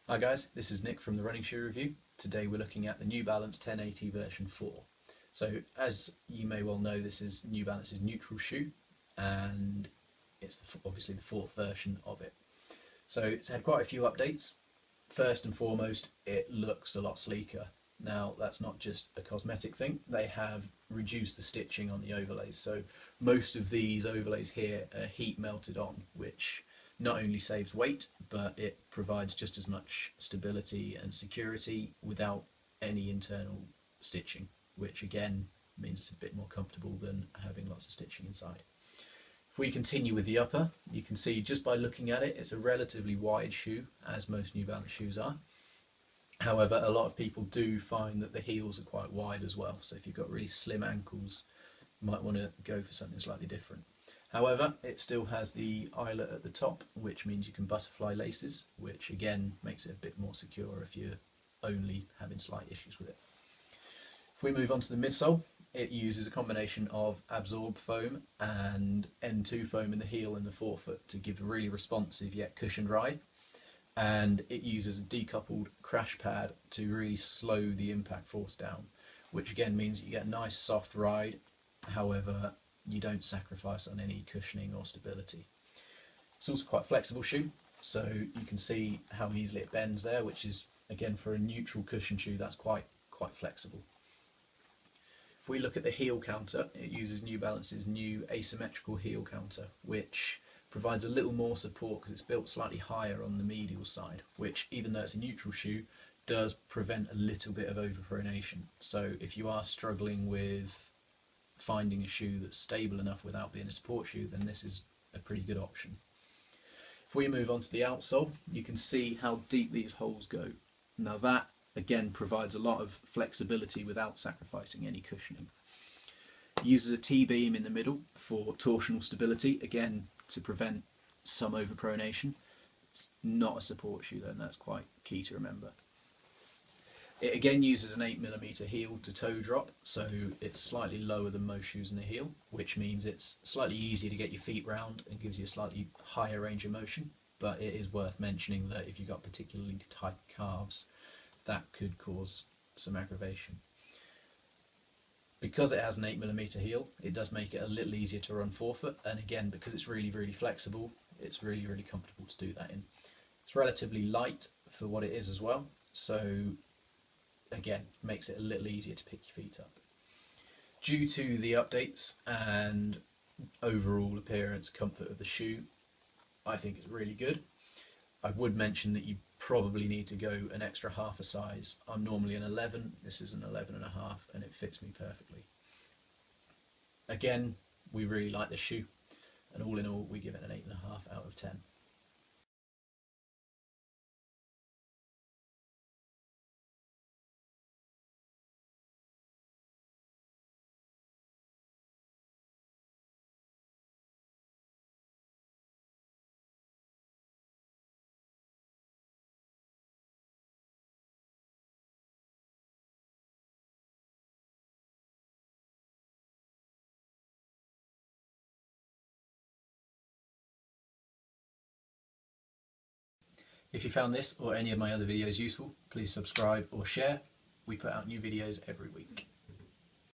Hi guys, this is Nick from the Running Shoe Review. Today we're looking at the New Balance 1080 version 4. So as you may well know, this is New Balance's neutral shoe and it's obviously the fourth version of it. So it's had quite a few updates. First and foremost, it looks a lot sleeker. Now that's not just a cosmetic thing, they have reduced the stitching on the overlays. So most of these overlays here are heat melted on, which not only saves weight, but it provides just as much stability and security without any internal stitching, which again means it's a bit more comfortable than having lots of stitching inside. If we continue with the upper, you can see just by looking at it, it's a relatively wide shoe, as most New Balance shoes are. However, a lot of people do find that the heels are quite wide as well, so if you've got really slim ankles, you might want to go for something slightly different. However, it still has the eyelet at the top, which means you can butterfly laces, which again makes it a bit more secure if you're only having slight issues with it. If we move on to the midsole, it uses a combination of absorb foam and N2 foam in the heel and the forefoot to give a really responsive yet cushioned ride. And it uses a decoupled crash pad to really slow the impact force down, which again means you get a nice soft ride. However, you don't sacrifice on any cushioning or stability. It's also quite a flexible shoe, so you can see how easily it bends there, which is, again, for a neutral cushion shoe, that's quite flexible. If we look at the heel counter, it uses New Balance's new asymmetrical heel counter, which provides a little more support because it's built slightly higher on the medial side, which, even though it's a neutral shoe, does prevent a little bit of overpronation. So if you are struggling with finding a shoe that's stable enough without being a sport shoe, then this is a pretty good option. If we move on to the outsole, you can see how deep these holes go. Now that again provides a lot of flexibility without sacrificing any cushioning. It uses a T-beam in the middle for torsional stability, again to prevent some overpronation. It's not a support shoe though, and that's quite key to remember. It again uses an 8mm heel to toe drop, so it's slightly lower than most shoes in the heel, which means it's slightly easier to get your feet round and gives you a slightly higher range of motion. But it is worth mentioning that if you've got particularly tight calves, that could cause some aggravation. Because it has an 8mm heel, it does make it a little easier to run forefoot, and again, because it's really flexible, it's really comfortable to do that in. It's relatively light for what it is as well, so again, makes it a little easier to pick your feet up. Due to the updates and overall appearance, comfort of the shoe, I think it's really good. I would mention that you probably need to go an extra half a size. I'm normally an 11, this is an 11.5, and it fits me perfectly. Again, we really like the shoe, and all in all, we give it an 8.5 out of 10. If you found this or any of my other videos useful, please subscribe or share. We put out new videos every week.